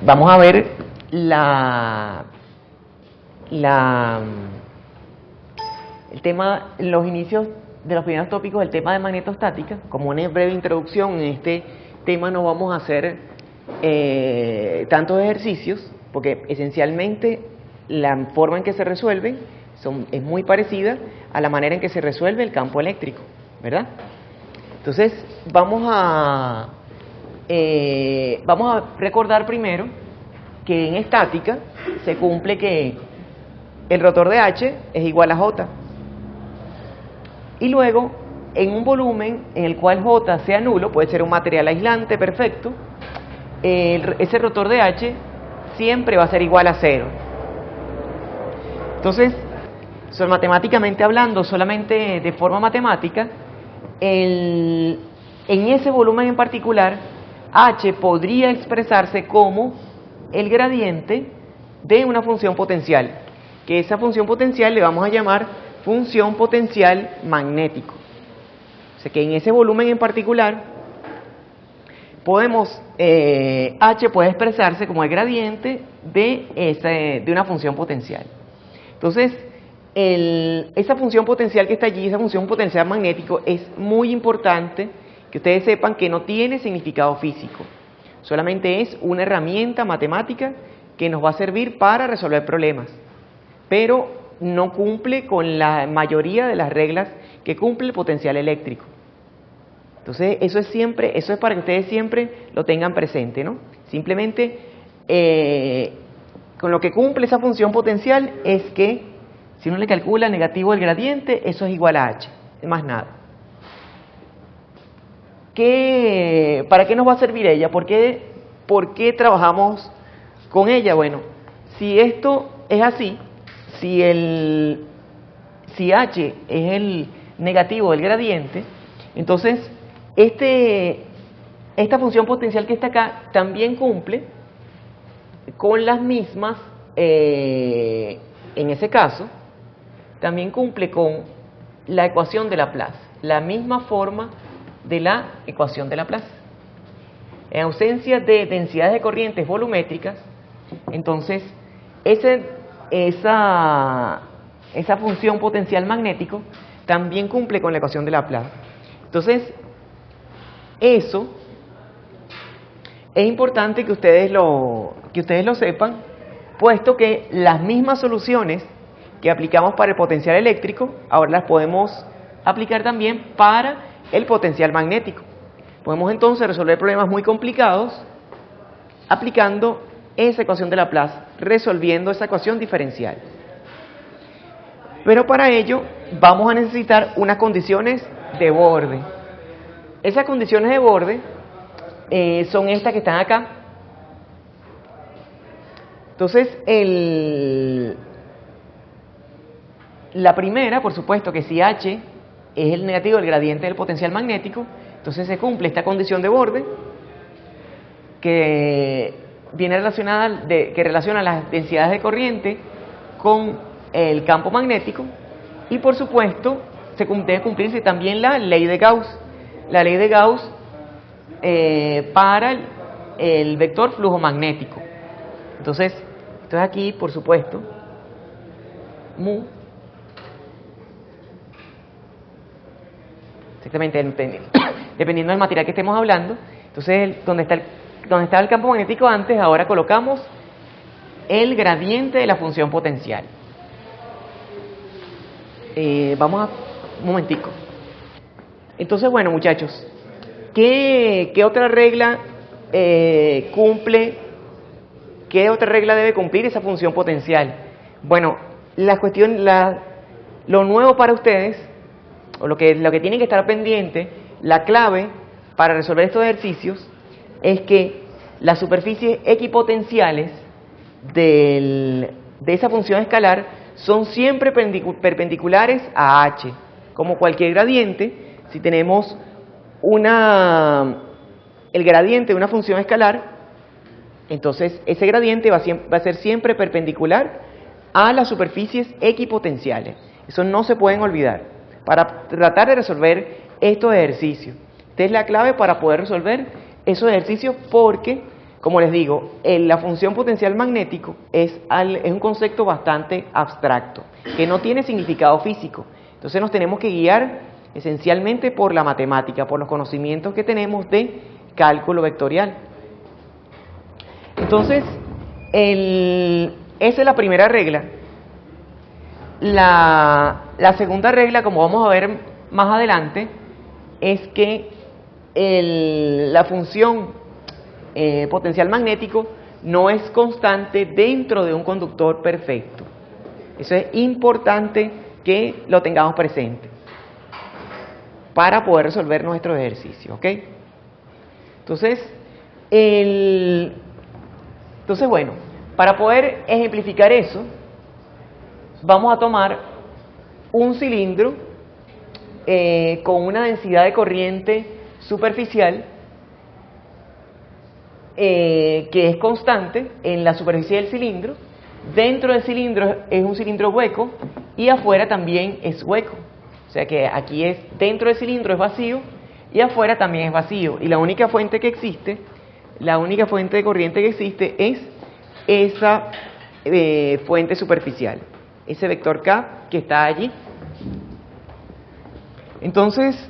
vamos a ver el tema, los inicios de los primeros tópicos, el tema de magnetostática. Como una breve introducción, en este tema no vamos a hacer tantos ejercicios, porque esencialmente la forma en que se resuelven es muy parecida a la manera en que se resuelve el campo eléctrico, ¿verdad? Entonces, vamos a recordar primero que en estática se cumple que el rotor de H es igual a J. Y luego, en un volumen en el cual J sea nulo, puede ser un material aislante perfecto, ese rotor de H siempre va a ser igual a 0. Entonces, matemáticamente hablando, solamente de forma matemática, en ese volumen en particular, H podría expresarse como el gradiente de una función potencial, que esa función potencial le vamos a llamar función potencial magnético. O sea que en ese volumen en particular, H puede expresarse como el gradiente de una función potencial. Entonces, esa función potencial que está allí, esa función potencial magnético, es muy importante que ustedes sepan que no tiene significado físico. Solamente es una herramienta matemática que nos va a servir para resolver problemas, pero no cumple con la mayoría de las reglas que cumple el potencial eléctrico. Entonces, eso es para que ustedes siempre lo tengan presente, ¿no? Simplemente, con lo que cumple esa función potencial es que, si uno le calcula el negativo del gradiente, eso es igual a H, más nada. ¿Para qué nos va a servir ella? ¿Por qué trabajamos con ella? Bueno, si esto es así, si H es el negativo del gradiente, entonces esta función potencial que está acá también cumple con las mismas, en ese caso, también cumple con la ecuación de Laplace, la misma forma de la ecuación de Laplace. En ausencia de densidades de corrientes volumétricas, entonces esa función potencial magnético también cumple con la ecuación de Laplace. Entonces, eso es importante que ustedes lo sepan, puesto que las mismas soluciones que aplicamos para el potencial eléctrico, ahora las podemos aplicar también para el potencial magnético. Podemos entonces resolver problemas muy complicados aplicando esa ecuación de Laplace, resolviendo esa ecuación diferencial. Pero para ello vamos a necesitar unas condiciones de borde. Esas condiciones de borde son estas que están acá. Entonces, la primera, por supuesto, que si H es el negativo del gradiente del potencial magnético, entonces se cumple esta condición de borde que viene relacionada, que relaciona las densidades de corriente con el campo magnético, y por supuesto debe cumplirse también la ley de Gauss. La ley de Gauss para el vector flujo magnético. Entonces, esto es aquí, por supuesto, mu, exactamente, dependiendo del material que estemos hablando. Entonces, donde estaba el campo magnético antes, ahora colocamos el gradiente de la función potencial. Vamos a un momentico. Entonces, bueno, muchachos, ¿qué otra regla qué otra regla debe cumplir esa función potencial? Bueno, lo nuevo para ustedes, o lo que tienen que estar pendiente, la clave para resolver estos ejercicios, es que las superficies equipotenciales de esa función escalar son siempre perpendiculares a H. Como cualquier gradiente, si tenemos el gradiente de una función escalar, entonces ese gradiente va a ser siempre perpendicular a las superficies equipotenciales. Eso no se pueden olvidar para tratar de resolver estos ejercicios. Esta es la clave para poder resolver esos ejercicios, porque como les digo, la función potencial magnético es un concepto bastante abstracto, que no tiene significado físico. Entonces nos tenemos que guiar esencialmente por la matemática, por los conocimientos que tenemos de cálculo vectorial. Entonces, esa es la primera regla. La segunda regla, como vamos a ver más adelante, es que la función potencial magnético no es constante dentro de un conductor perfecto. Eso es importante que lo tengamos presente para poder resolver nuestro ejercicio, ¿ok? Entonces, bueno, para poder ejemplificar eso, vamos a tomar un cilindro con una densidad de corriente superficial que es constante en la superficie del cilindro. Dentro del cilindro es un cilindro hueco y afuera también es hueco. O sea que aquí dentro del cilindro es vacío y afuera también es vacío. Y la única fuente que existe, la única fuente de corriente que existe es esa fuente superficial, ese vector K que está allí. Entonces,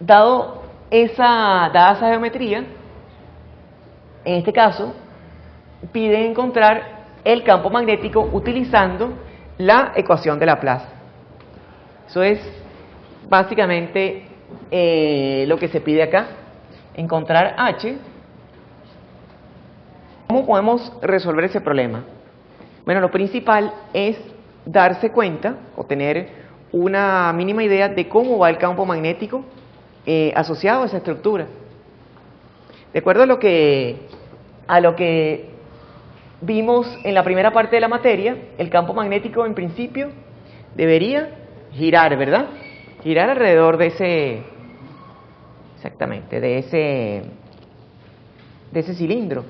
dada esa geometría, en este caso, pide encontrar el campo magnético utilizando la ecuación de Laplace. Eso es básicamente lo que se pide acá, encontrar H. ¿Cómo podemos resolver ese problema? Bueno, lo principal es darse cuenta o tener una mínima idea de cómo va el campo magnético asociado a esa estructura. De acuerdo a lo que vimos en la primera parte de la materia, el campo magnético en principio debería girar, ¿verdad? Girar alrededor de ese cilindro.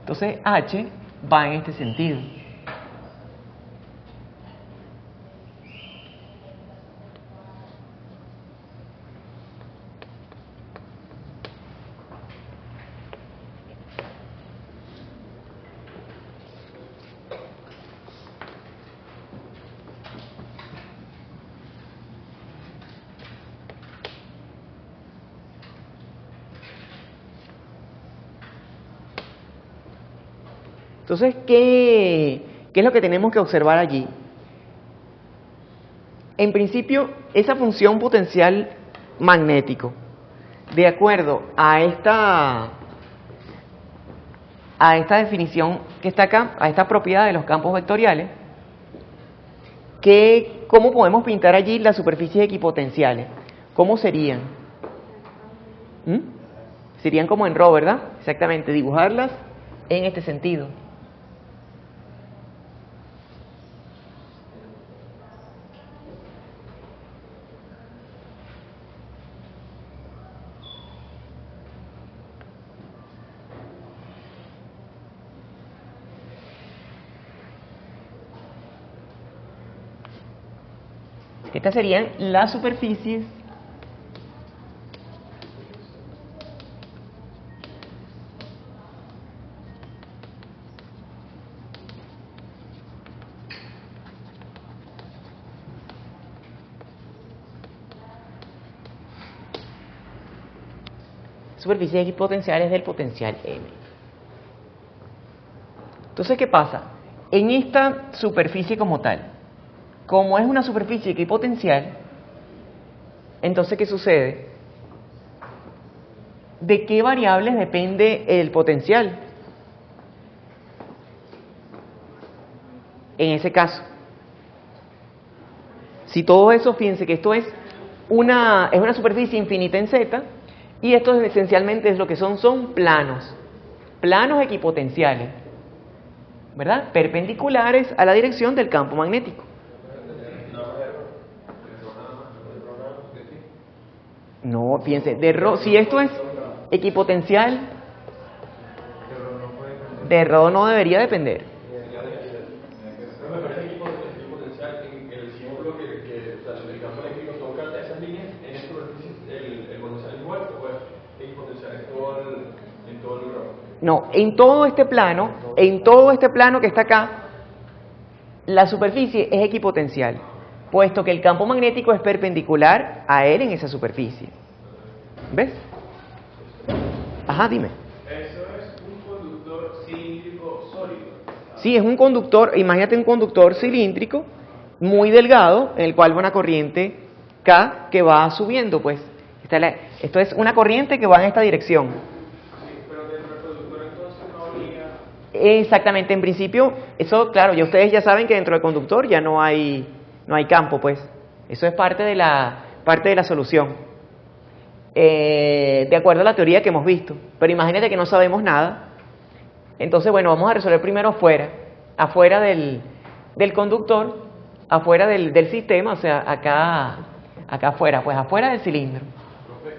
Entonces H va en este sentido. Entonces, ¿qué es lo que tenemos que observar allí? En principio, esa función potencial magnético, de acuerdo a esta definición que está acá, a esta propiedad de los campos vectoriales, ¿cómo podemos pintar allí las superficies equipotenciales? ¿Cómo serían? Serían como en Rho, ¿verdad? Exactamente, dibujarlas en este sentido. Estas serían las superficies equipotenciales del potencial M. Entonces, ¿qué pasa? En esta superficie como tal, como es una superficie equipotencial, entonces, ¿qué sucede? ¿De qué variables depende el potencial? En ese caso, si todo eso, fíjense que esto es una superficie infinita en Z, y esto esencialmente es lo que son planos equipotenciales, ¿verdad? Perpendiculares a la dirección del campo magnético. No, fíjense, si esto es equipotencial, de Rho no debería depender. No, en todo este plano que está acá, la superficie es equipotencial, puesto que el campo magnético es perpendicular a él en esa superficie. ¿Ves? Ajá, dime. Eso es un conductor cilíndrico sólido. Sí, es un conductor, imagínate un conductor cilíndrico muy delgado, en el cual va una corriente K que va subiendo, pues. Esto es una corriente que va en esta dirección. Sí, pero dentro del conductor entonces no habría... Exactamente, en principio, eso, claro, ya ustedes ya saben que dentro del conductor ya no hay campo, pues. Eso es parte de la solución. De acuerdo a la teoría que hemos visto. Pero imagínate que no sabemos nada. Entonces, bueno, vamos a resolver primero afuera del conductor, afuera del sistema, o sea, acá afuera, pues afuera del cilindro. Profe,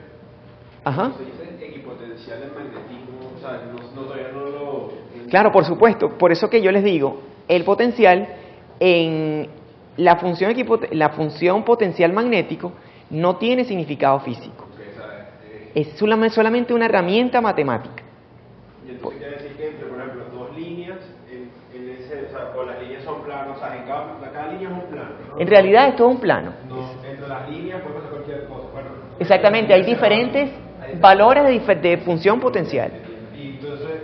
Ajá. se dice equipotencial del magnetismo, o sea, todavía no lo... Claro, por supuesto. Por eso que yo les digo, el potencial en la función potencial magnético no tiene significado físico. Es solamente una herramienta matemática. Y entonces quiere decir que entre, por ejemplo, dos líneas, o las líneas son planos, o sea, cada línea es un plano, ¿no? En realidad es todo un plano. No, entre las líneas puede pasar cualquier cosa. Bueno, Exactamente, hay diferentes valores de función potencial. y entonces,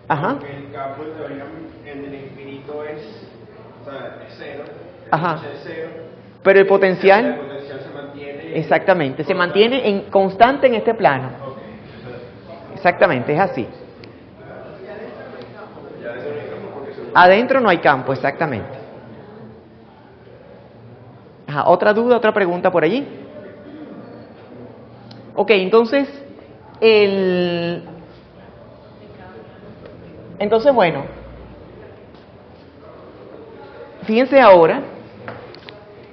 Ajá. aunque el campo en teoría en el infinito es cero, Ajá. es cero, Pero el el potencial, potencial se mantiene... exactamente, se mantiene constante en este plano. Ok, Exactamente, es así. ya eso no hay campo porque se... Adentro no hay campo, exactamente. Ajá, ¿otra duda, otra pregunta por allí? Ok, entonces, entonces, bueno, fíjense ahora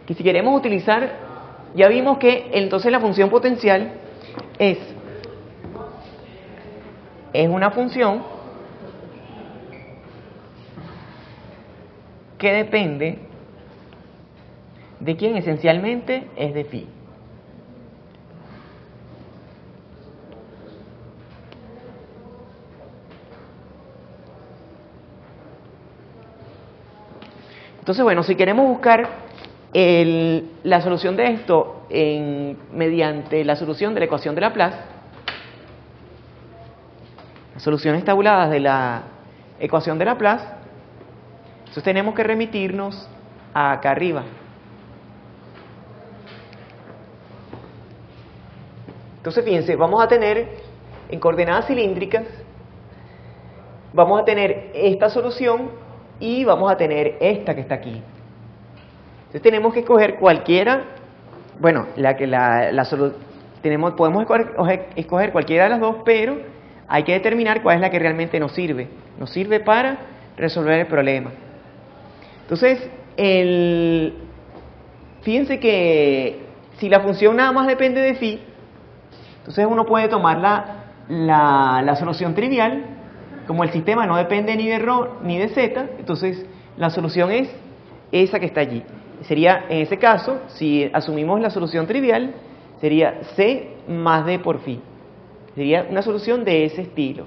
que si queremos utilizar, ya vimos que entonces la función potencial es una función que depende de quién esencialmente es de phi. Entonces, bueno, si queremos buscar la solución de esto mediante la solución de la ecuación de Laplace, las soluciones tabuladas de la ecuación de Laplace, entonces tenemos que remitirnos acá arriba. Entonces, fíjense, vamos a tener en coordenadas cilíndricas, vamos a tener esta solución y vamos a tener esta que está aquí. Entonces tenemos que escoger cualquiera, bueno, podemos escoger cualquiera de las dos, pero hay que determinar cuál es la que realmente nos sirve. Nos sirve para resolver el problema. Entonces, fíjense que si la función nada más depende de phi, entonces uno puede tomar la solución trivial. Como el sistema no depende ni de ρ ni de z, entonces la solución es esa que está allí. Sería, en ese caso, si asumimos la solución trivial, sería c más d por phi. Sería una solución de ese estilo.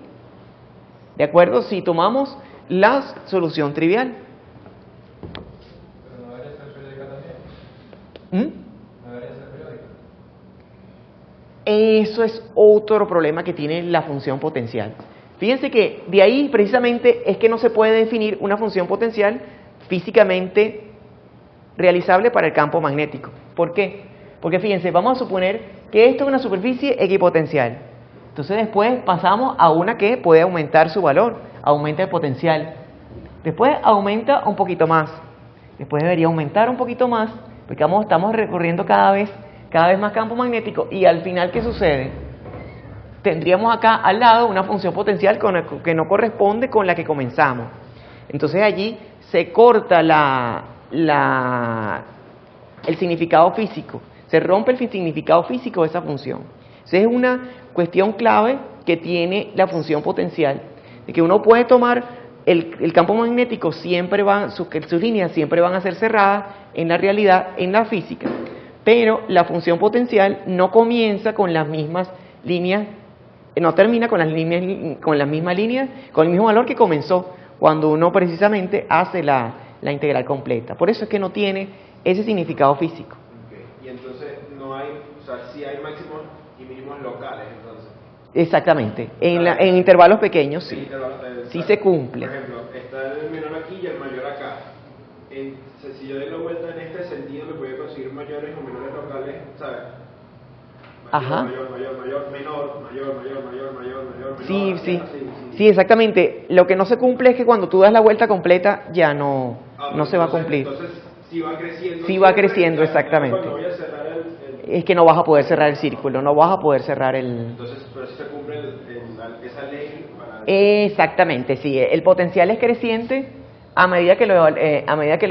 ¿De acuerdo? Si tomamos la solución trivial. Pero no debería ser periódica también. No debería ser periódica. Eso es otro problema que tiene la función potencial. Fíjense que de ahí precisamente es que no se puede definir una función potencial físicamente realizable para el campo magnético. ¿Por qué? Porque fíjense, vamos a suponer que esto es una superficie equipotencial. Entonces después pasamos a una que puede aumentar su valor, aumenta el potencial. Después aumenta un poquito más. Después debería aumentar un poquito más, porque estamos recorriendo cada vez más campo magnético y al final, ¿qué sucede? Tendríamos acá al lado una función potencial que no corresponde con la que comenzamos. Entonces allí se corta el significado físico, se rompe el significado físico de esa función. Esa es una cuestión clave que tiene la función potencial, de que uno puede tomar el campo magnético, sus líneas siempre van a ser cerradas en la realidad, en la física, pero la función potencial no comienza con las mismas líneas no termina con las líneas, con la misma línea, con el mismo valor que comenzó cuando uno precisamente hace la integral completa. Por eso es que no tiene ese significado físico. Okay. Y entonces no hay, o sea, sí hay máximos y mínimos locales, entonces. Exactamente. En intervalos pequeños sí. Sí se cumple. Por ejemplo, está el menor aquí y el mayor acá. Si yo doy la vuelta en este sentido, me voy a conseguir mayores o menores locales, ¿sabes? Ajá. Mayor, menor. Sí, así. Sí, exactamente. Lo que no se cumple es que cuando tú das la vuelta completa ya no se va a cumplir. Entonces, si va creciendo. Sí va creciendo, exactamente. Cuando voy a cerrar es que no vas a poder cerrar el círculo, no vas a poder cerrar el... Entonces, por eso se cumple esa ley para... Exactamente, sí. El potencial es creciente a medida que lo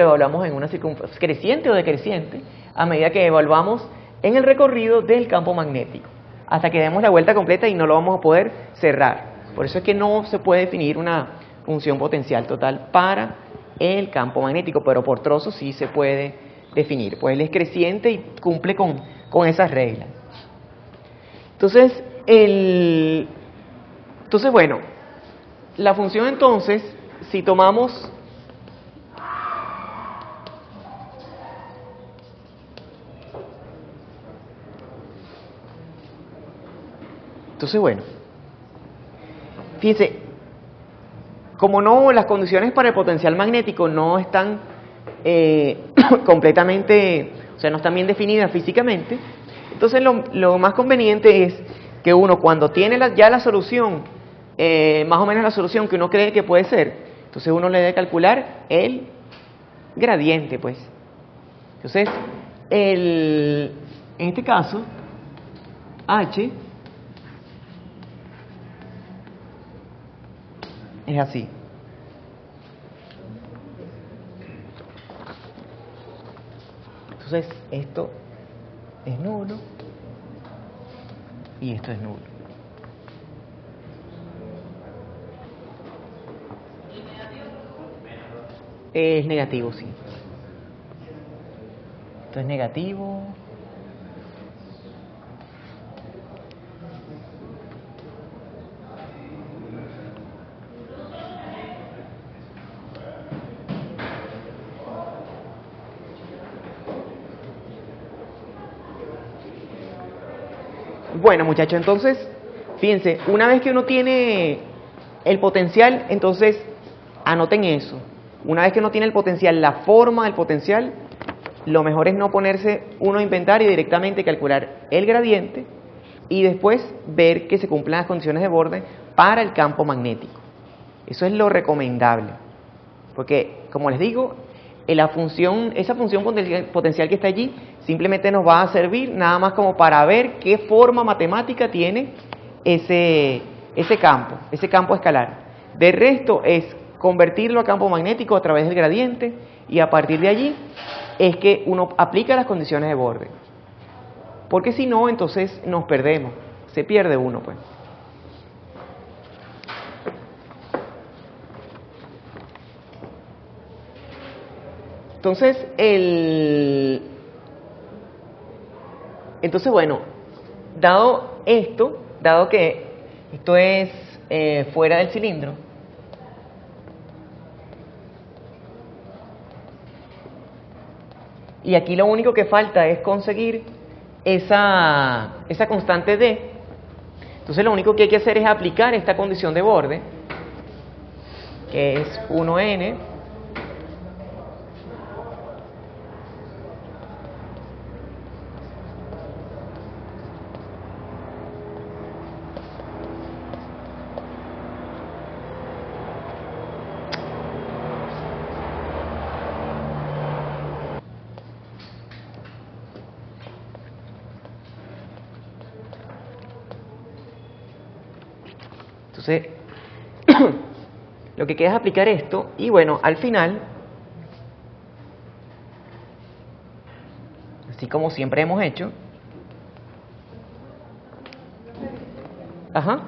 evaluamos en una circunferencia creciente o decreciente, a medida que evaluamos en el recorrido del campo magnético, hasta que demos la vuelta completa y no lo vamos a poder cerrar. Por eso es que no se puede definir una función potencial total para el campo magnético, pero por trozos sí se puede definir. Pues él es creciente y cumple con esas reglas. Entonces, bueno, la función entonces, si tomamos fíjense, como no, las condiciones para el potencial magnético no están completamente, o sea, no están bien definidas físicamente, entonces lo más conveniente es que uno cuando tiene ya la solución, más o menos la solución que uno cree que puede ser, entonces uno le debe calcular el gradiente, pues. Entonces, en este caso, H es así. Entonces, esto es nulo y esto es nulo. Es negativo, sí. Esto es negativo. Bueno, muchachos, entonces, fíjense, una vez que uno tiene el potencial, entonces anoten eso. Una vez que uno tiene el potencial, la forma del potencial, lo mejor es no ponerse uno a inventar y directamente calcular el gradiente y después ver que se cumplan las condiciones de borde para el campo magnético. Eso es lo recomendable. Porque, como les digo, esa función potencial que está allí simplemente nos va a servir nada más como para ver qué forma matemática tiene ese campo escalar. De resto es convertirlo a campo magnético a través del gradiente y a partir de allí es que uno aplica las condiciones de borde. Porque si no, entonces nos perdemos, se pierde uno, pues. Entonces, bueno, dado que esto es fuera del cilindro, y aquí lo único que falta es conseguir esa constante D, entonces lo único que hay que hacer es aplicar esta condición de borde, que es 1n Entonces, lo que queda es aplicar esto y bueno, al final, así como siempre hemos hecho, ajá,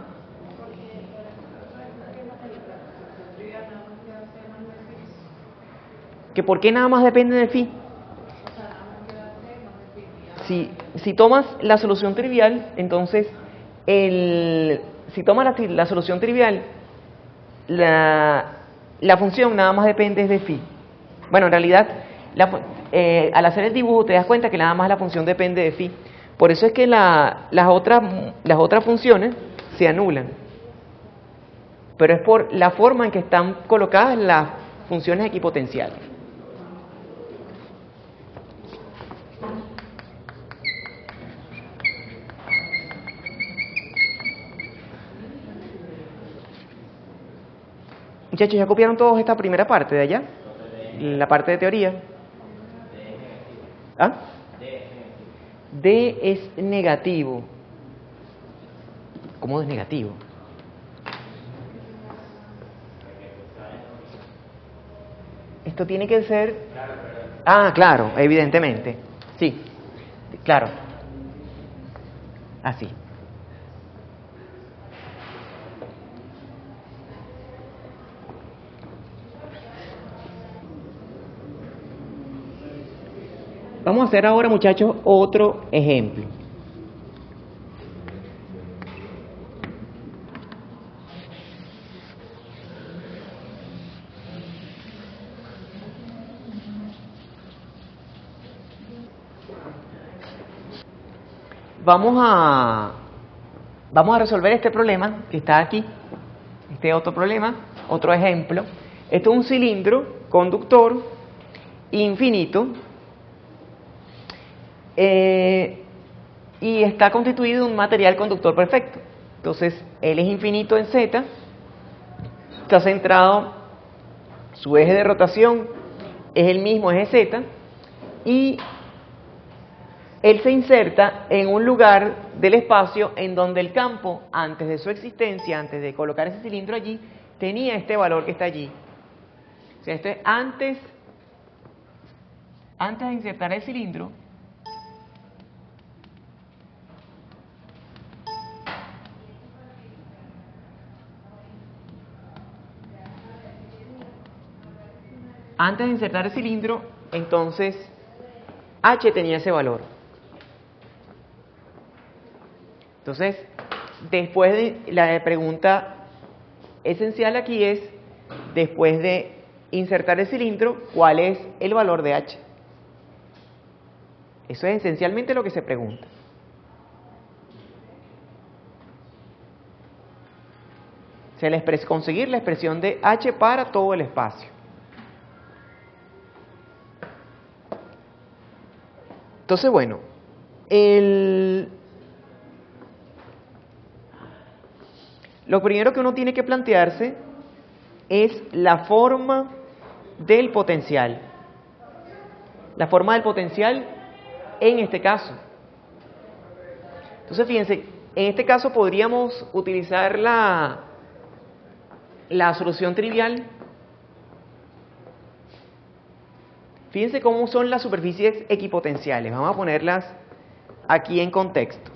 que por qué nada más depende de phi. Si tomas la solución trivial, entonces si si tomas la solución trivial, la función nada más depende de phi. Bueno, en realidad, al hacer el dibujo te das cuenta que nada más la función depende de phi. Por eso es que las otras funciones se anulan. Pero es por la forma en que están colocadas las funciones equipotenciales. Muchachos, ¿ya copiaron todos esta primera parte de allá? La parte de teoría. ¿Ah? D es negativo. ¿Cómo es negativo? Esto tiene que ser... Ah, claro, evidentemente. Sí, claro. Así. Vamos a hacer ahora, muchachos, otro ejemplo. Vamos a resolver este problema que está aquí. Este otro problema, otro ejemplo. Esto es un cilindro conductor infinito. Y está constituido de un material conductor perfecto. Entonces, él es infinito en Z, está centrado, su eje de rotación es el mismo eje Z, y él se inserta en un lugar del espacio en donde el campo, antes de su existencia, antes de colocar ese cilindro allí, tenía este valor que está allí. O sea, esto es antes de insertar el cilindro. Antes de insertar el cilindro, entonces H tenía ese valor. Entonces, después de la pregunta esencial aquí es, después de insertar el cilindro, ¿cuál es el valor de H? Eso es esencialmente lo que se pregunta. O sea, conseguir la expresión de H para todo el espacio. Entonces, bueno, lo primero que uno tiene que plantearse es la forma del potencial. La forma del potencial en este caso. Entonces, fíjense, en este caso podríamos utilizar la solución trivial. Fíjense cómo son las superficies equipotenciales. Vamos a ponerlas aquí en contexto.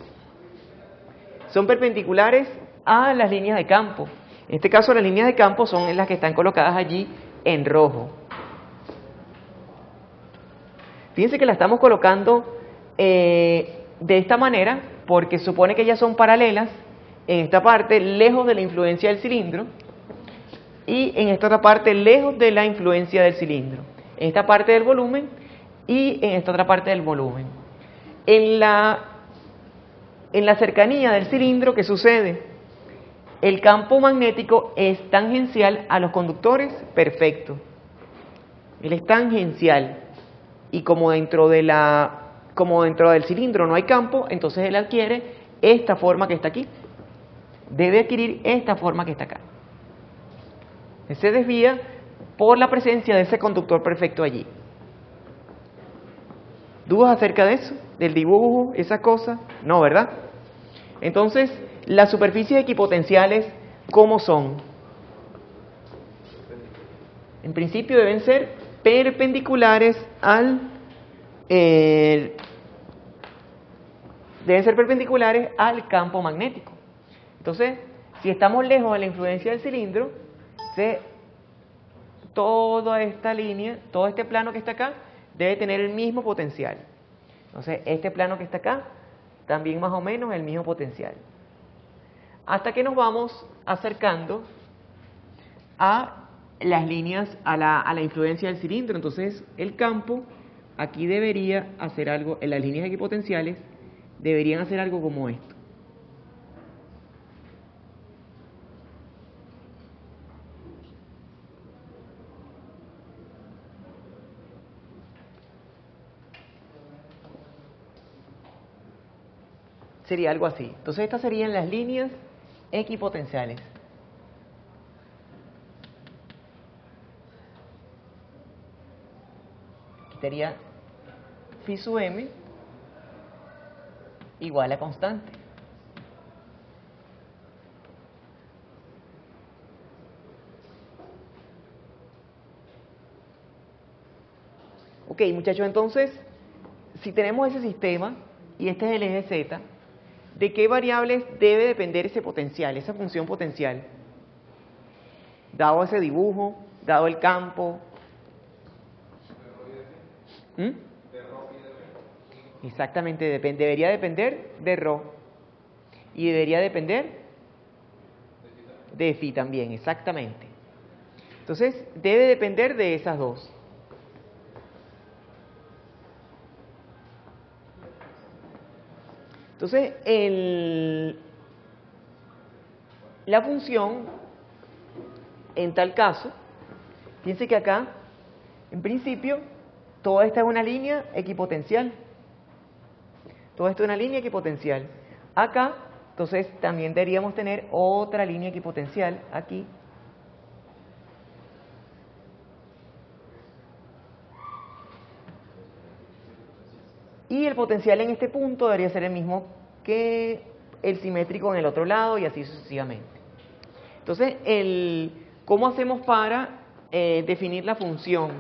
Son perpendiculares a las líneas de campo. En este caso, las líneas de campo son las que están colocadas allí en rojo. Fíjense que la estamos colocando de esta manera porque supone que ellas son paralelas en esta parte lejos de la influencia del cilindro y en esta otra parte lejos de la influencia del cilindro. En esta parte del volumen y en esta otra parte del volumen. En la cercanía del cilindro, ¿qué sucede? El campo magnético es tangencial a los conductores, perfecto. Él es tangencial. Y como dentro del cilindro no hay campo, entonces él adquiere esta forma que está aquí. Debe adquirir esta forma que está acá. Se desvía por la presencia de ese conductor perfecto allí. ¿Dudas acerca de eso? ¿Del dibujo? ¿Esa cosa? No, ¿verdad? Entonces, las superficies equipotenciales, ¿cómo son? En principio deben ser perpendiculares al campo magnético. Entonces, si estamos lejos de la influencia del cilindro, toda esta línea, todo este plano que está acá, debe tener el mismo potencial. Entonces, este plano que está acá, también más o menos el mismo potencial. hasta que nos vamos acercando a las líneas, a la influencia del cilindro. Entonces el campo aquí debería hacer algo, en las líneas equipotenciales deberían hacer algo como esto. Sería algo así. Entonces estas serían las líneas equipotenciales. Aquí estaría phi sub m igual a constante. Ok, muchachos, entonces, si tenemos ese sistema y este es el eje Z, ¿de qué variables debe depender ese potencial, esa función potencial? Dado ese dibujo, dado el campo. Exactamente, debería depender de ρ. Y debería depender de phi también, exactamente. Entonces, debe depender de esas dos. Entonces, la función, en tal caso, fíjense que acá, en principio, toda esta es una línea equipotencial. Toda esta es una línea equipotencial. Acá, entonces, también deberíamos tener otra línea equipotencial aquí. Y el potencial en este punto debería ser el mismo que el simétrico en el otro lado y así sucesivamente. Entonces, ¿cómo hacemos para definir la función?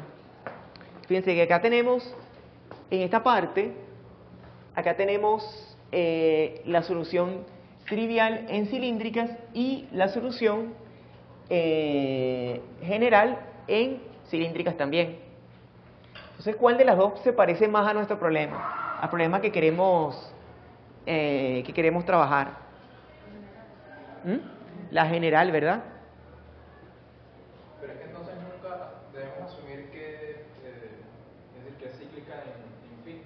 Fíjense que acá tenemos, en esta parte, acá tenemos la solución trivial en cilíndricas y la solución general en cilíndricas también. Entonces, ¿cuál de las dos se parece más a nuestro problema? Al problema que queremos trabajar. La general, ¿verdad? Pero es que entonces nunca debemos asumir que, es decir, que es cíclica en phi.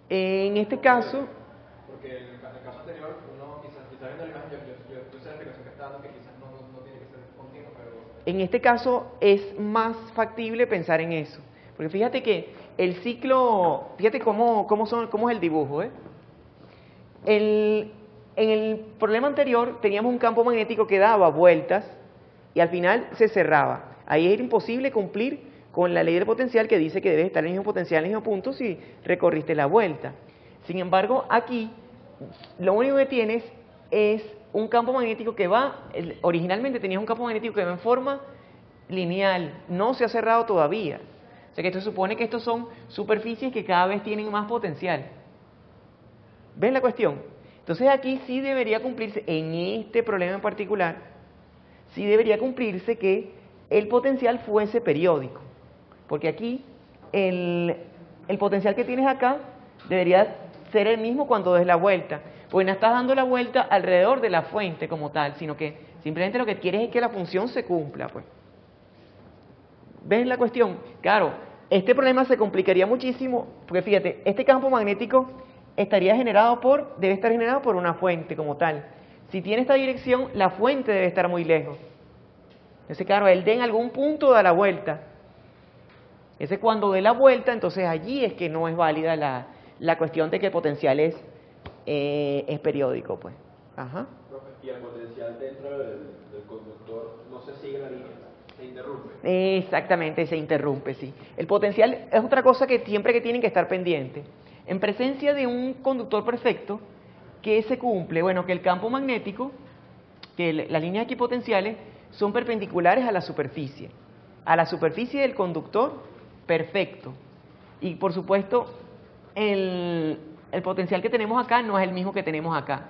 En este caso... Porque en el caso anterior, uno quizás viendo la imagen, yo sé la explicación que está dando, que quizás no tiene que ser continuo, pero... En este caso es más factible pensar en eso. Porque fíjate que el ciclo, fíjate cómo es el dibujo, ¿eh? En el problema anterior teníamos un campo magnético que daba vueltas y al final se cerraba. Ahí era imposible cumplir con la ley del potencial que dice que debes estar en el mismo potencial, en el mismo punto si recorriste la vuelta. Sin embargo, aquí lo único que tienes es un campo magnético que va, originalmente tenías un campo magnético que va en forma lineal, no se ha cerrado todavía. O sea que esto supone que estos son superficies que cada vez tienen más potencial. ¿Ven la cuestión? Entonces aquí sí debería cumplirse, en este problema en particular, sí debería cumplirse que el potencial fuese periódico. Porque aquí el potencial que tienes acá debería ser el mismo cuando des la vuelta. Porque no estás dando la vuelta alrededor de la fuente como tal, sino que simplemente lo que quieres es que la función se cumpla, pues. ¿Ven la cuestión? Claro, este problema se complicaría muchísimo, porque fíjate, este campo magnético debe estar generado por una fuente como tal. Si tiene esta dirección, la fuente debe estar muy lejos. Entonces, claro, él en algún punto da la vuelta. Ese cuando dé la vuelta, entonces allí es que no es válida la cuestión de que el potencial es periódico, pues. Ajá. Y el potencial dentro del conductor no se sigue la línea. Se interrumpe. Exactamente, se interrumpe, sí. El potencial es otra cosa que siempre que tienen que estar pendientes. En presencia de un conductor perfecto, ¿qué se cumple? Bueno, que el campo magnético, que las líneas equipotenciales son perpendiculares a la superficie del conductor perfecto. Y por supuesto, el potencial que tenemos acá no es el mismo que tenemos acá.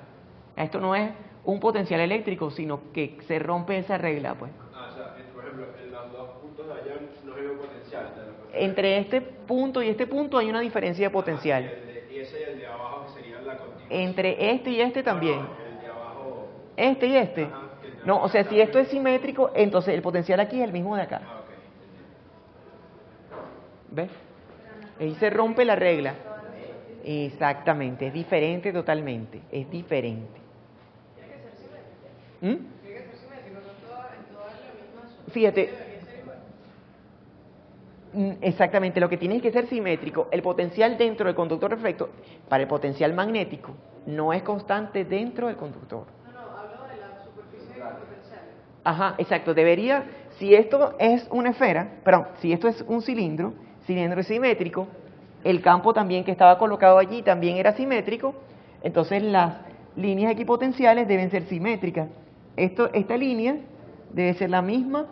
Esto no es un potencial eléctrico, sino que se rompe esa regla, pues. O sea, por ejemplo, en los dos puntos de allá no hay un potencial. Entre este punto y este punto hay una diferencia de potencial. Y ese y el de abajo que sería la continuación. Entre este y este también. El de abajo. Este y este. Ajá, que te No, o sea, va a si esto es cambiar. simétrico, entonces el potencial aquí es el mismo de acá. Ah, ok. ¿Ves? Ahí se rompe la regla. Exactamente, es diferente totalmente, es diferente. ¿Mm? Fíjate, exactamente, lo que tiene que ser simétrico, el potencial dentro del conductor reflecto, para el potencial magnético, no es constante dentro del conductor. Hablo de la superficie de potencial. Ajá, exacto, debería, si esto es una esfera, perdón, si esto es un cilindro es simétrico, el campo también que estaba colocado allí también era simétrico, entonces las líneas equipotenciales deben ser simétricas. Esta línea debe ser la misma,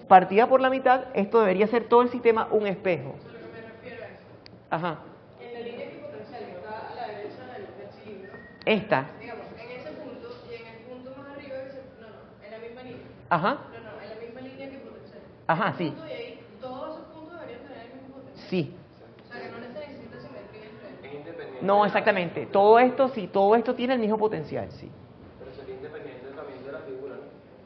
partida por la mitad, esto debería ser todo el sistema un espejo. Eso es lo que me refiero a eso. Ajá, En la línea equipotencial que está a la derecha del cilindro, esta, digamos, en ese punto y en el punto más arriba, en la misma línea. ajá, En la misma línea equipotencial. ajá, sí, Y ahí todos esos puntos deberían tener el mismo potencial. sí. O sea, que no necesita simetría entre ellos. Es independiente. No, exactamente, todo esto, sí, todo esto tiene el mismo potencial, sí. Pero sería independiente también de la figura, ¿no?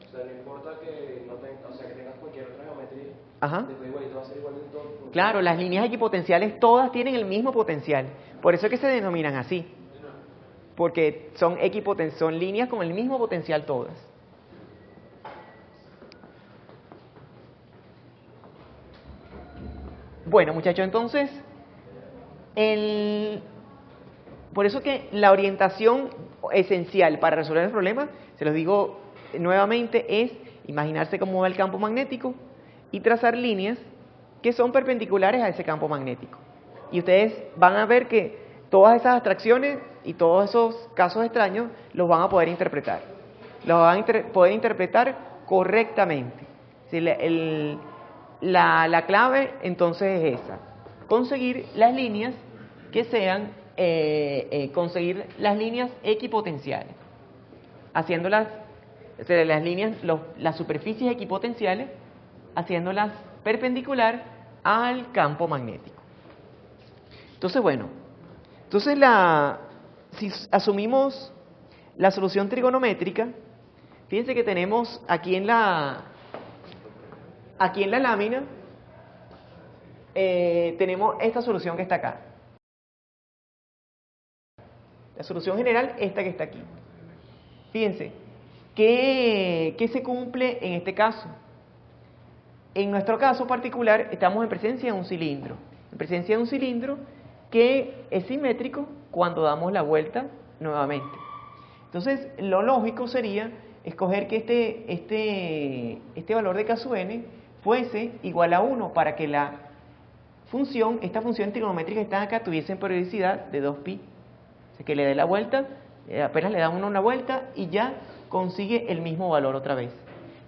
O sea, no importa que no tengas, o sea, que tengas cualquier otra geometría. Ajá. Después igualito va a ser igual en todo. Claro, las líneas equipotenciales todas tienen el mismo potencial. Por eso es que se denominan así. Porque son son líneas con el mismo potencial todas. Bueno, muchachos, entonces, por eso que la orientación esencial para resolver el problema, se los digo nuevamente, es imaginarse cómo va el campo magnético y trazar líneas que son perpendiculares a ese campo magnético. Y ustedes van a ver que todas esas abstracciones y todos esos casos extraños los van a poder interpretar. Los van a poder interpretar correctamente. Si la clave entonces es esa: conseguir las líneas que sean, conseguir las líneas equipotenciales, haciéndolas, o sea, las líneas, las superficies equipotenciales, haciéndolas perpendicular al campo magnético. Entonces, bueno, si asumimos la solución trigonométrica, fíjense que tenemos aquí en la lámina, tenemos esta solución que está acá. La solución general, esta que está aquí. Fíjense, ¿qué se cumple en este caso? En nuestro caso particular, estamos en presencia de un cilindro. En presencia de un cilindro que es simétrico cuando damos la vuelta nuevamente. Entonces, lo lógico sería escoger que este valor de k sub n fuese igual a 1 para que esta función trigonométrica que está acá tuviese periodicidad de 2pi. O sea, que le dé la vuelta, apenas le da uno una vuelta y ya consigue el mismo valor otra vez.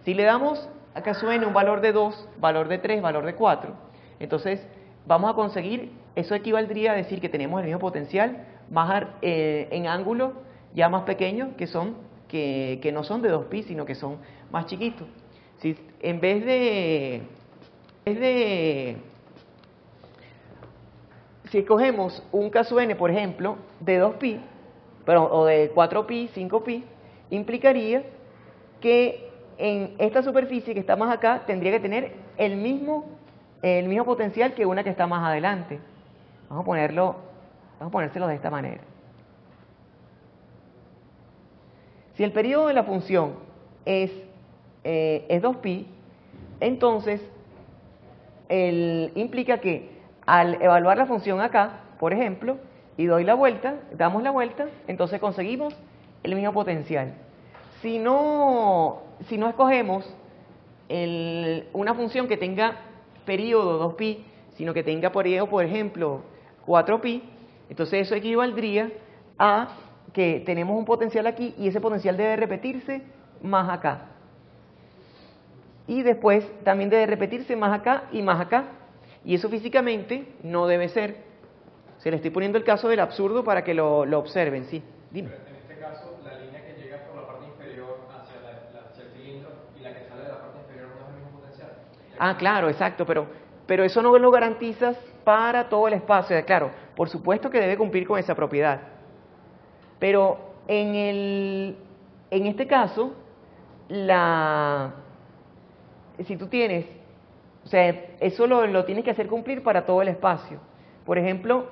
Si le damos a k sub n un valor de 2, valor de 3, valor de 4, entonces vamos a conseguir, eso equivaldría a decir que tenemos el mismo potencial, más en ángulo ya más pequeños, que no son de 2pi, sino que son más chiquitos. Si en vez de si escogemos un k sub n, por ejemplo, de 2pi, o de 4pi, 5pi, implicaría que en esta superficie que está más acá tendría que tener el mismo potencial que una que está más adelante. Vamos a ponérselo de esta manera. Si el periodo de la función es 2pi, entonces implica que al evaluar la función acá, por ejemplo, y damos la vuelta, entonces conseguimos el mismo potencial. Si no escogemos una función que tenga periodo 2pi, sino que tenga periodo, por ejemplo, 4pi, entonces eso equivaldría a que tenemos un potencial aquí y ese potencial debe repetirse más acá. Y después también debe repetirse más acá y más acá. Y eso físicamente no debe ser. Se le estoy poniendo el caso del absurdo para que lo observen, ¿sí? Dime. Pero en este caso, la línea que llega por la parte inferior hacia el cilindro y la que sale de la parte inferior no es el mismo potencial. Ah, claro, exacto, pero eso no lo garantizas para todo el espacio. Claro, por supuesto que debe cumplir con esa propiedad. Pero en en este caso, si tú tienes, o sea, eso lo tienes que hacer cumplir para todo el espacio. Por ejemplo,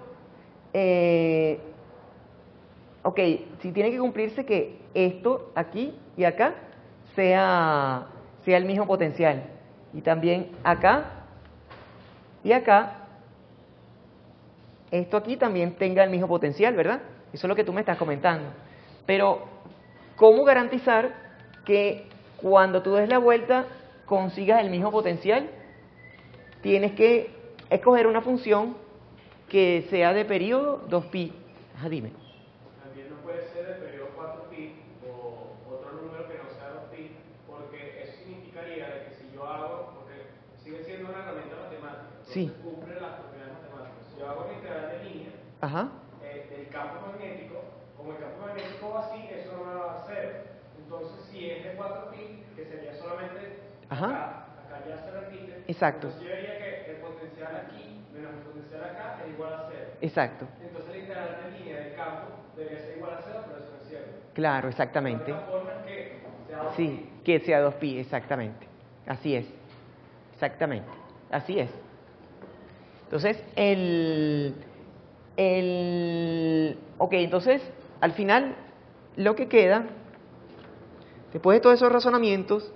ok, si tiene que cumplirse que esto aquí y acá sea el mismo potencial. Y también acá y acá, esto aquí también tenga el mismo potencial, ¿verdad? Eso es lo que tú me estás comentando. Pero, ¿cómo garantizar que cuando tú des la vuelta consigas el mismo potencial? Tienes que escoger una función que sea de periodo 2pi. Ajá, dime. También no puede ser de periodo 4pi o otro número que no sea 2pi, porque eso significaría de que si yo hago, porque sigue siendo una herramienta matemática, entonces Sí. cumple las propiedades matemáticas. Si yo hago una integral de línea Ajá. del campo magnético, como el campo magnético va así, eso no me va a dar 0. Entonces, si es de 4pi, que sería solamente acá ya se repite. Exacto. Entonces yo diría que el potencial aquí menos el potencial acá es igual a 0. Exacto. Entonces la integral de línea del campo debería ser igual a 0, pero eso no es cierto. Claro, exactamente. La forma es que sea 2pi. Sí, que sea 2pi, exactamente. Así es. Exactamente. Así es. Entonces, ok, entonces, al final, lo que queda, después de todos esos razonamientos,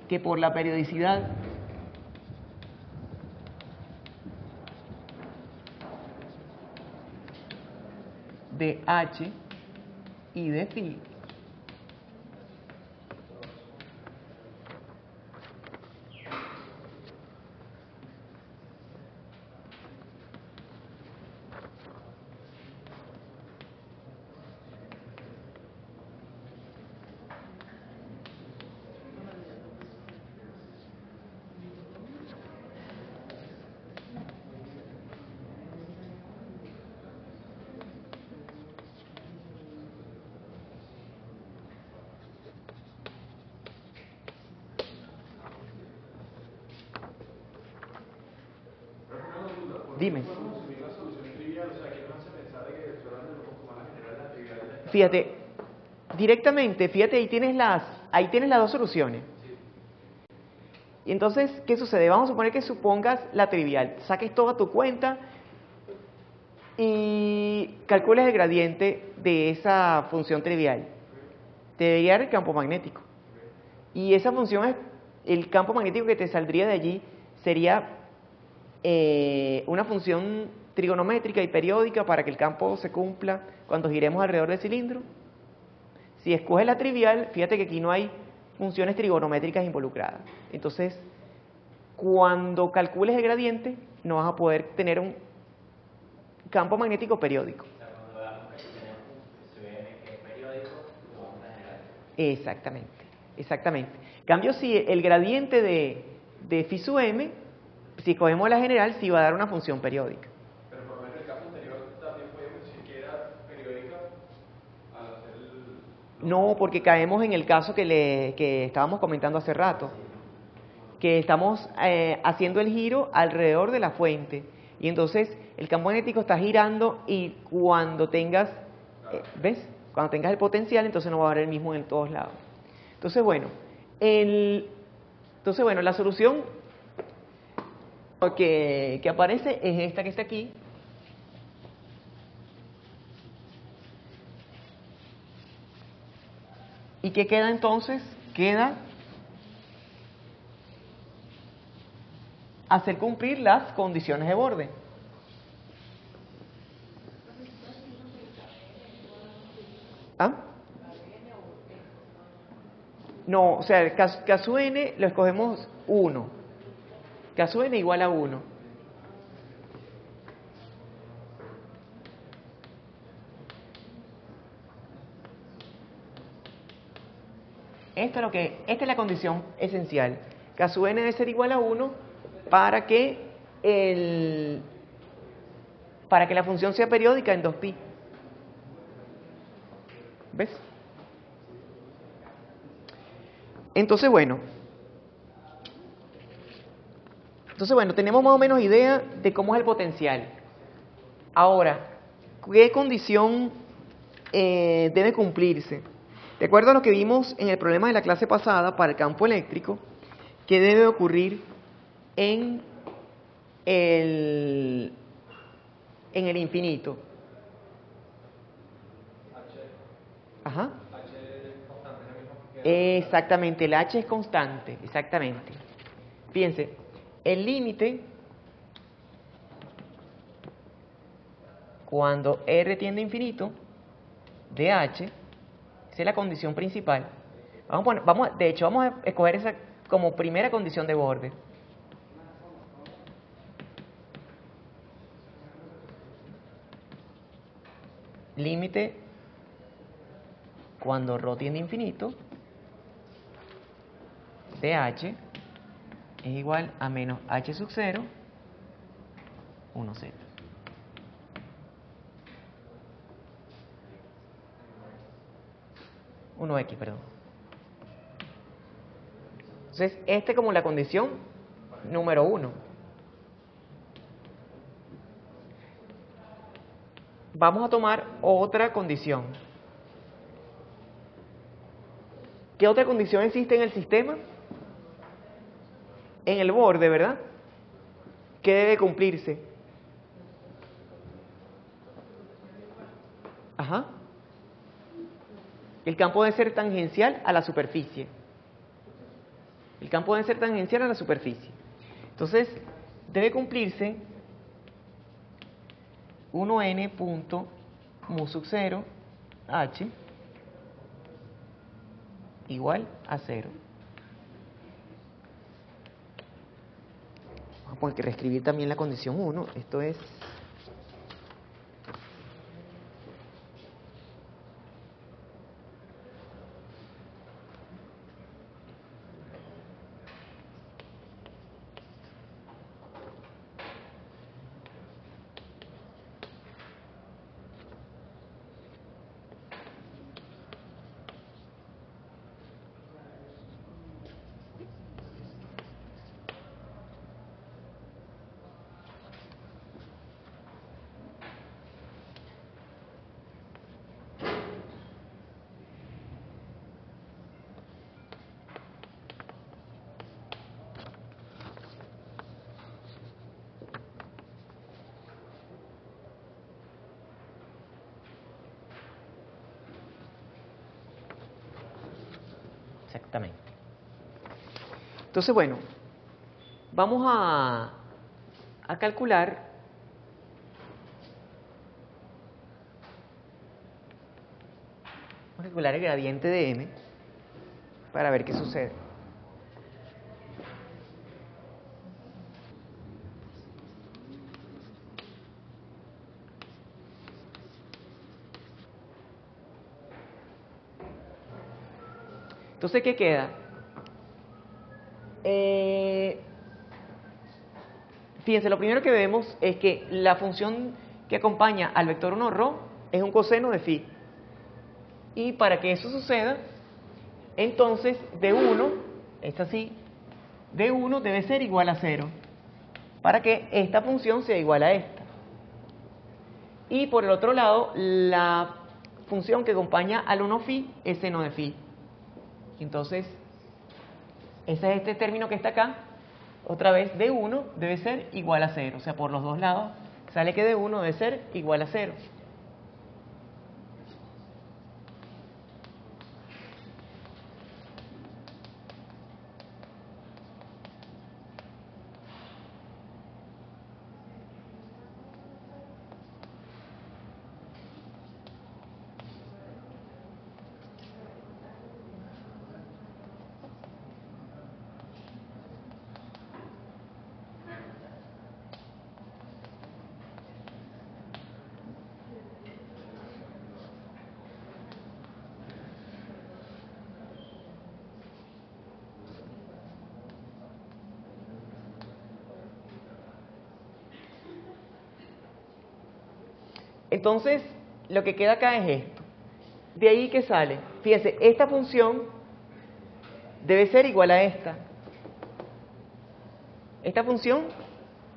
que por la periodicidad de H y de phi Dime. Fíjate, directamente, fíjate, ahí tienes las dos soluciones. Y entonces, ¿qué sucede? Vamos a suponer que supongas la trivial, saques toda tu cuenta y calcules el gradiente de esa función trivial. Te debería dar el campo magnético. Y esa función, el campo magnético que te saldría de allí sería una función trigonométrica y periódica para que el campo se cumpla cuando giremos alrededor del cilindro. Si escoges la trivial, fíjate que aquí no hay funciones trigonométricas involucradas. Entonces, cuando calcules el gradiente, no vas a poder tener un campo magnético periódico. O sea, cuando veamos que tenemos un CVM que es periódico, lo vamos a generar. Exactamente, exactamente. En cambio, si el gradiente de phi sub m, si cogemos la general, sí va a dar una función periódica. Pero por lo menos en el caso anterior también podemos decir que era periódica al hacer el... No, porque caemos en el caso que estábamos comentando hace rato, que estamos haciendo el giro alrededor de la fuente. Y entonces el campo magnético está girando y cuando tengas, ¿ves? Cuando tengas el potencial, entonces no va a haber el mismo en todos lados. Entonces, bueno, la solución que aparece es esta que está aquí. ¿Y qué queda entonces? Queda hacer cumplir las condiciones de borde. ¿Ah? No, o sea, K sub n lo escogemos 1. K sub n igual a 1. Esta es la condición esencial. K sub n debe ser igual a 1 para que la función sea periódica en 2pi. ¿Ves? Entonces, bueno, tenemos más o menos idea de cómo es el potencial. Ahora, ¿qué condición debe cumplirse. De acuerdo a lo que vimos en el problema de la clase pasada para el campo eléctrico, ¿qué debe ocurrir en el infinito? Ajá. Exactamente, el h es constante, exactamente. Fíjense, el límite, cuando r tiende a infinito, de h, esa es la condición principal. De hecho, vamos a escoger esa como primera condición de borde. Límite cuando ρ tiende a infinito de h es igual a menos h sub 0, 1,0. X, perdón. Entonces, como la condición número 1. Vamos a tomar otra condición. ¿Qué otra condición existe en el sistema? En el borde, ¿verdad? ¿Qué debe cumplirse? Ajá. El campo debe ser tangencial a la superficie. El campo debe ser tangencial a la superficie. Entonces, debe cumplirse 1n punto mu sub 0 h igual a 0. Vamos a reescribir también la condición 1. Esto es exactamente. Entonces, bueno, vamos a calcular el gradiente de m para ver qué sucede. Entonces, ¿qué queda? Fíjense, lo primero que vemos es que la función que acompaña al vector 1 ρ es un coseno de phi. Y para que eso suceda, entonces d1, es así, d1 debe ser igual a 0, para que esta función sea igual a esta. Y por el otro lado, la función que acompaña al 1 phi es seno de phi. Entonces, ese es este término que está acá. Otra vez, d1 debe ser igual a 0. O sea, por los dos lados sale que d1 debe ser igual a 0. Entonces, lo que queda acá es esto. De ahí que sale. Fíjense, esta función debe ser igual a esta. Esta función,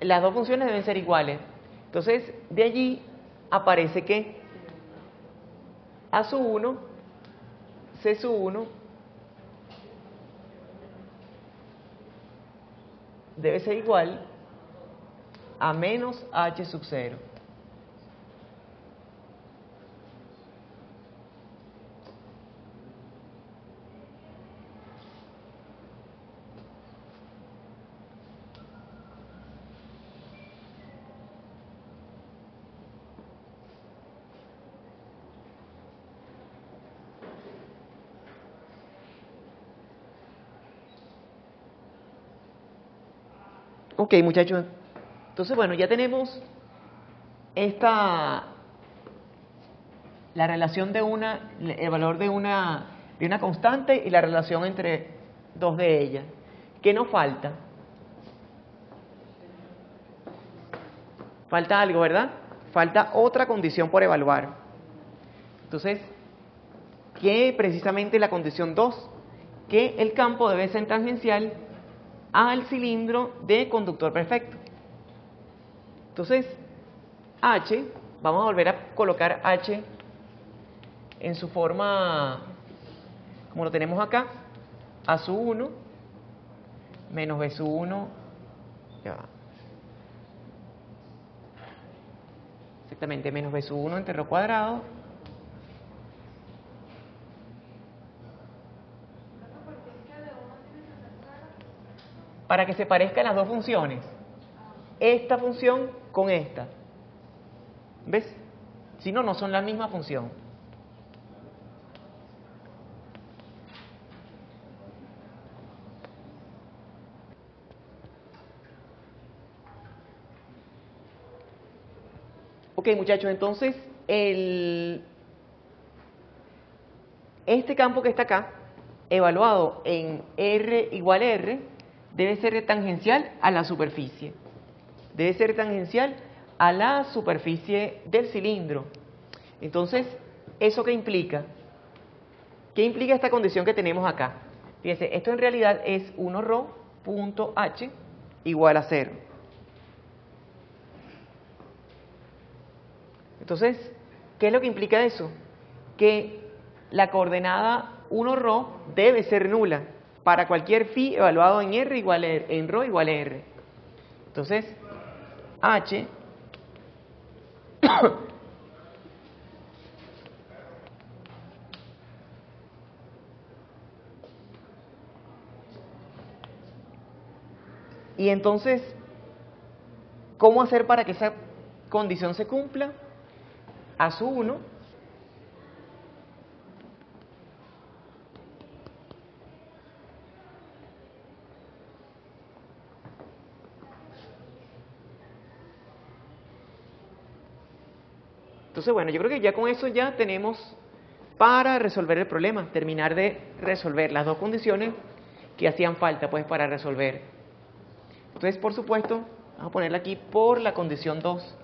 las dos funciones deben ser iguales. Entonces, de allí aparece que A sub 1, C sub 1 debe ser igual a menos H sub 0. Ok, muchachos. Entonces, bueno, ya tenemos la relación de el valor de una constante y la relación entre dos de ellas. ¿Qué nos falta? Falta algo, ¿verdad? Falta otra condición por evaluar. Entonces, ¿qué precisamente la condición 2? Que el campo debe ser tangencial al cilindro de conductor perfecto. Entonces, H, vamos a volver a colocar H en su forma, como lo tenemos acá, A sub 1 menos B sub 1, ya va. Exactamente, menos B sub 1 entre ρ cuadrado. Para que se parezcan las dos funciones. Esta función con esta. ¿Ves? Si no, no son la misma función. Ok, muchachos, entonces este campo que está acá, evaluado en R igual a R, debe ser tangencial a la superficie. Debe ser tangencial a la superficie del cilindro. Entonces, ¿eso qué implica? ¿Qué implica esta condición que tenemos acá? Fíjense, esto en realidad es 1ρ punto H igual a 0. Entonces, ¿qué es lo que implica eso? Que la coordenada 1ρ debe ser nula para cualquier phi evaluado en R igual a R, en ρ igual a R. Entonces, H y entonces, ¿cómo hacer para que esa condición se cumpla? A sub 1 Entonces, bueno, yo creo que ya con eso ya tenemos para resolver el problema, terminar de resolver las dos condiciones que hacían falta pues para resolver. Entonces, por supuesto, vamos a ponerla aquí por la condición 2.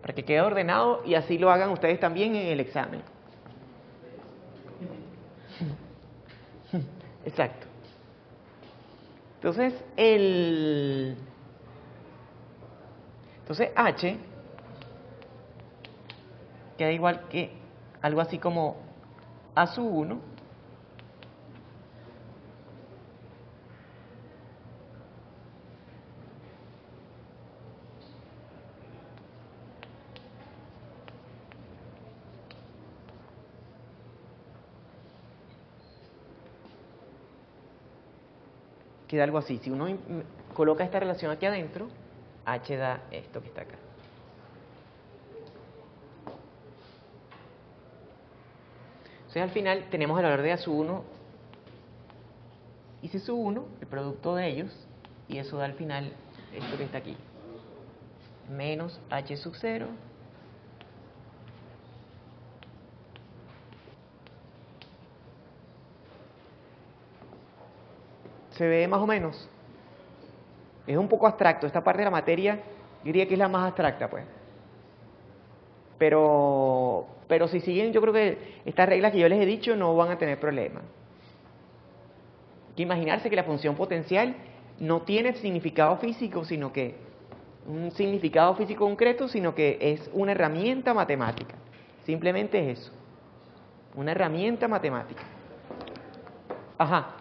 Para que quede ordenado y así lo hagan ustedes también en el examen. Exacto. Entonces, H queda igual que algo así como A sub 1 queda algo así. Si uno coloca esta relación aquí adentro, H da esto que está acá. Entonces al final tenemos el valor de A sub 1 y C sub 1, el producto de ellos, y eso da al final esto que está aquí. Menos H sub 0 ¿se ve más o menos? Es un poco abstracto. Esta parte de la materia, yo diría que es la más abstracta, pues. Pero si siguen, yo creo que estas reglas que yo les he dicho no van a tener problema. Hay que imaginarse que la función potencial no tiene significado físico, sino que un significado físico concreto, sino que es una herramienta matemática. Simplemente es eso, una herramienta matemática. Ajá.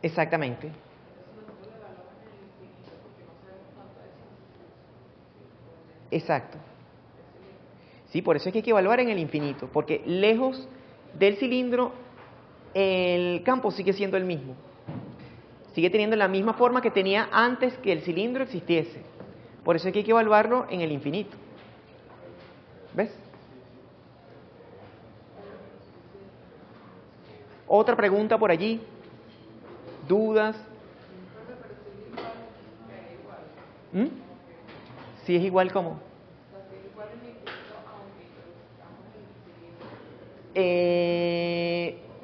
Exactamente. Exacto. Sí, por eso es que hay que evaluar en el infinito, porque lejos del cilindro el campo sigue siendo el mismo. Sigue teniendo la misma forma que tenía antes que el cilindro existiese. Por eso es que hay que evaluarlo en el infinito. ¿Ves? Otra pregunta por allí. ¿Dudas? ¿Mm? Si es igual, ¿cómo?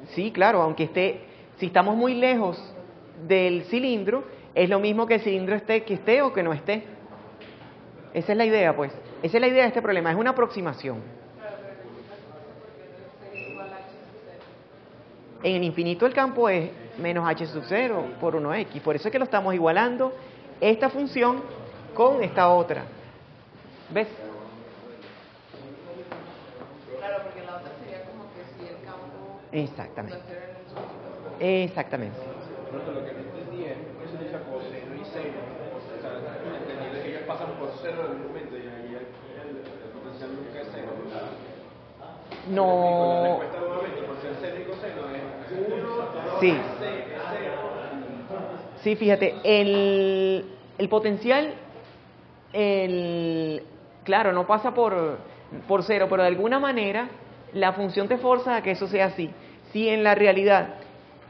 Sí, claro, aunque esté, si estamos muy lejos del cilindro, es lo mismo que el cilindro que esté o que no esté. Esa es la idea, pues. Esa es la idea de este problema, es una aproximación. En el infinito el campo es menos h sub 0 por 1x, por eso es que lo estamos igualando esta función con esta otra. ¿Ves? Claro, porque la otra sería como que si el campo... Exactamente. Exactamente. Pronto lo que no entendí es que se utiliza coseno y seno. O sea, entendiendo que ellos pasan por cero en algún momento y ahí el potencial nunca es cero. No. La respuesta nuevamente por ser seno y coseno es 1, 2, Sí. 6, 0. Sí, fíjate, el potencial, claro, no pasa por cero, pero de alguna manera la función te forza a que eso sea así. Si en la realidad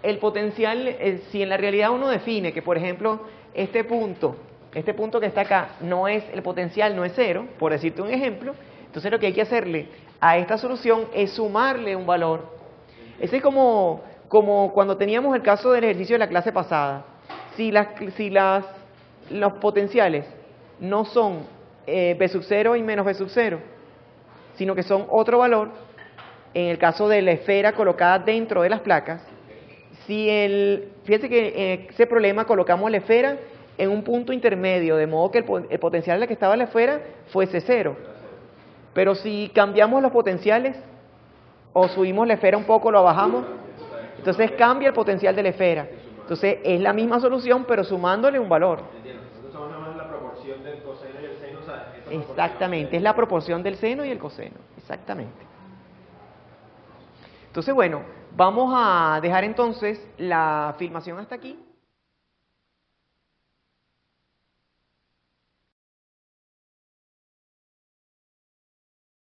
el potencial, si en la realidad uno define que, por ejemplo, este punto que está acá no es el potencial, no es cero, por decirte un ejemplo, entonces lo que hay que hacerle a esta solución es sumarle un valor. Ese es como cuando teníamos el caso del ejercicio de la clase pasada. Si los potenciales no son b sub 0 y menos b sub 0, sino que son otro valor, en el caso de la esfera colocada dentro de las placas, fíjense que en ese problema colocamos la esfera en un punto intermedio, de modo que el potencial en el que estaba la esfera fuese 0. Pero si cambiamos los potenciales, o subimos la esfera un poco, lo bajamos, entonces cambia el potencial de la esfera. Entonces es la misma solución, pero sumándole un valor. Entiendo. Nosotros somos nada más la proporción del coseno y el seno. O sea, esa Exactamente, es la proporción del seno y el coseno. Exactamente. Entonces, bueno, vamos a dejar entonces la filmación hasta aquí.